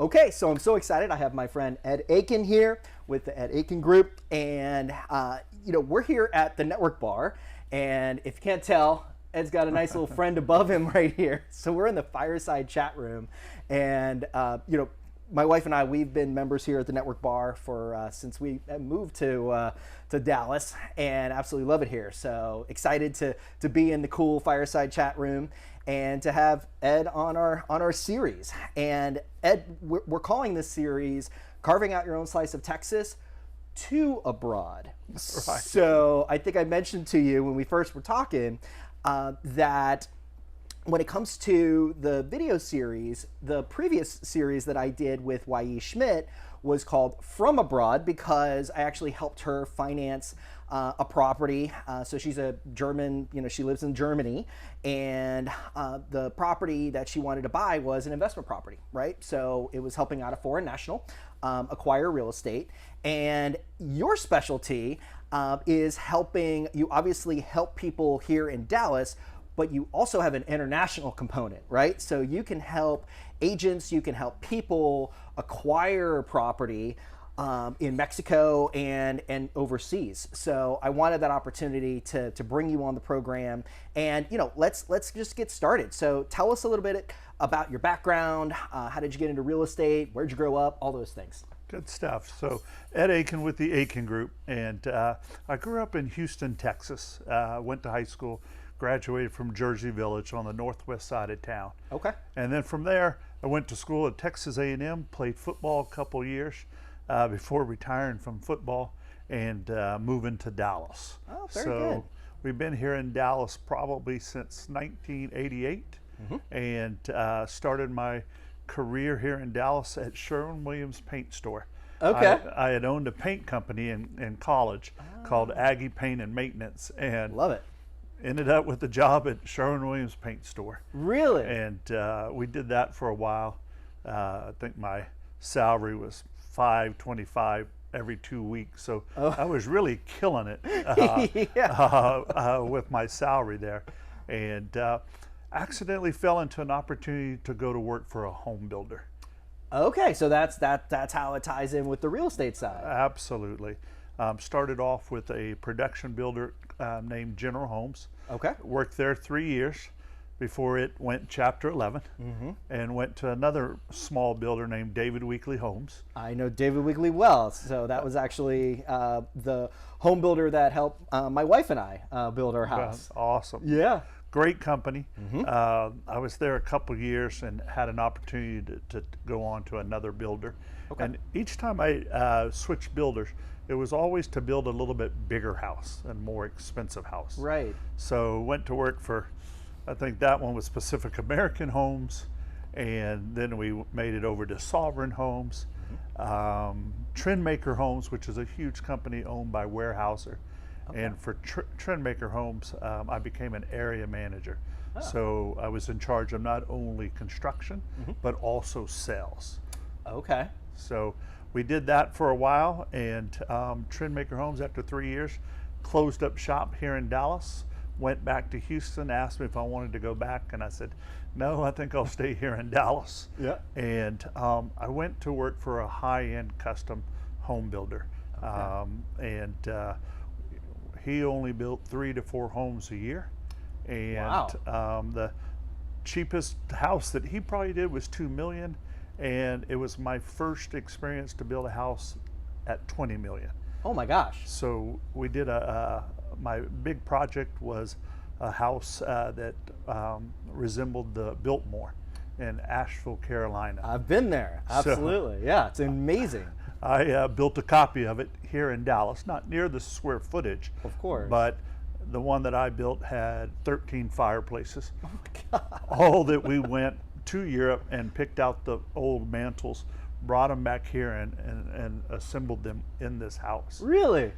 Okay, so I'm so excited. I have my friend Ed Eakin here with the Eakin Group, and we're here at the Network Bar. And if you can't tell, Ed's got a nice little friend above him right here. So we're in the fireside chat room, and my wife and I, we've been members here at the Network Bar for since we moved to Dallas, and absolutely love it here. So excited to be in the cool fireside chat room and to have Ed on our series. And Ed, we're calling this series "Carving Out Your Own Slice of Texas to Abroad." Right. So I think I mentioned to you when we first were talking that when it comes to the video series, the previous series that I did with Y.E. Schmidt was called From Abroad, because I actually helped her finance a property. So she's a German, she lives in Germany, and the property that she wanted to buy was an investment property, right? So it was helping out a foreign national acquire real estate. And your specialty is helping, you obviously help people here in Dallas, but you also have an international component, right? So you can help agents, you can help people acquire property in Mexico and overseas. So I wanted that opportunity to bring you on the program, and let's just get started. So tell us a little bit about your background. How did you get into real estate? Where'd you grow up? All those things. Good stuff. So Ed Eakin with the Eakin Group, and I grew up in Houston, Texas. Went to high school, graduated from Jersey Village on the northwest side of town. Okay. And then from there, I went to school at Texas A&M, played football a couple years before retiring from football and moving to Dallas. Oh, very good. We've been here in Dallas probably since 1988, and started my career here in Dallas at Sherwin-Williams Paint Store. Okay. I had owned a paint company in college called Aggie Paint and Maintenance, and love it. Ended up with a job at Sherwin-Williams Paint Store. Really? And we did that for a while. I think my salary was $5.25 every 2 weeks, so I was really killing it with my salary there, and accidentally fell into an opportunity to go to work for a home builder. Okay, so that's how it ties in with the real estate side. Absolutely. Started off with a production builder named General Homes. Okay. Worked there 3 years before it went Chapter 11, and went to another small builder named David Weekley Homes. I know David Weekley well, so that was actually the home builder that helped my wife and I build our house. Awesome. Yeah. Great company. I was there a couple years and had an opportunity to go on to another builder. Okay. And each time I switched builders, it was always to build a little bit bigger house and more expensive house. Right. So went to work for, I think that one was Pacific American Homes, and then we made it over to Sovereign Homes, Trendmaker Homes, which is a huge company owned by Weyerhaeuser. Okay. And for Trendmaker Homes, I became an area manager. Oh. So I was in charge of not only construction, but also sales. Okay. So we did that for a while, and Trendmaker Homes, after 3 years, closed up shop here in Dallas, went back to Houston, asked me if I wanted to go back, and I said, no, I think I'll stay here in Dallas. Yeah. And I went to work for a high-end custom home builder. Okay. He only built 3 to 4 homes a year, and wow. The cheapest house that he probably did was $2 million, and it was my first experience to build a house at $20 million. Oh my gosh! So we did my big project was a house that resembled the Biltmore in Asheville, Carolina. I've been there. Absolutely, so, yeah, it's amazing. I built a copy of it here in Dallas, not near the square footage, of course, but the one that I built had 13 fireplaces. Oh my God. All that we went to Europe and picked out the old mantles, brought them back here and assembled them in this house. Really?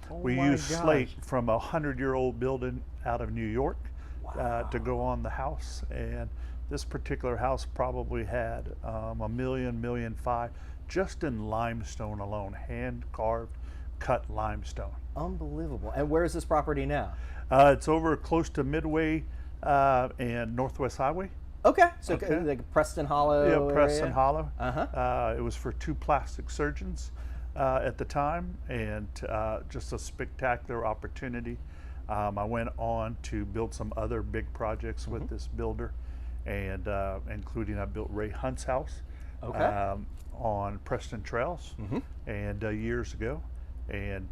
We used slate from a 100-year-old building out of New York. Wow. To go on the house, and this particular house probably had $1 million, $1.5 million just in limestone alone, hand carved, cut limestone. Unbelievable. And where is this property now? It's over close to Midway and Northwest Highway. Okay, so Okay. like Preston Hollow. Yeah, Preston area? Hollow. Uh-huh. It was for 2 plastic surgeons at the time, and just a spectacular opportunity. I went on to build some other big projects with this builder, and including I built Ray Hunt's house Okay. on Preston Trails, and years ago, and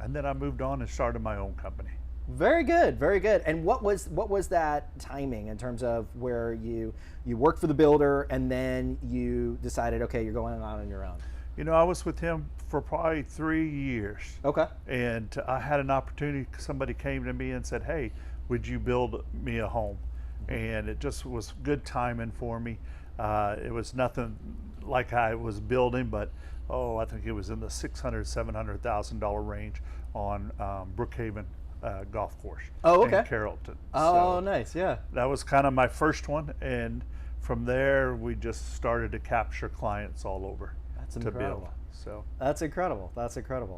then I moved on and started my own company. Very good, very good. And what was that timing in terms of where you worked for the builder and then you decided, okay, you're going on your own? You know, I was with him for probably 3 years. Okay. And I had an opportunity. Somebody came to me and said, "Hey, would you build me a home?" And it just was good timing for me. It was nothing like I was building, but I think it was in the $600,000-$700,000 range on Brookhaven golf course. Oh, okay. In Carrollton. Oh, So nice. Yeah. that was kind of my first one, and from there we just started to capture clients all over That's to build. incredible. So That's incredible. That's incredible.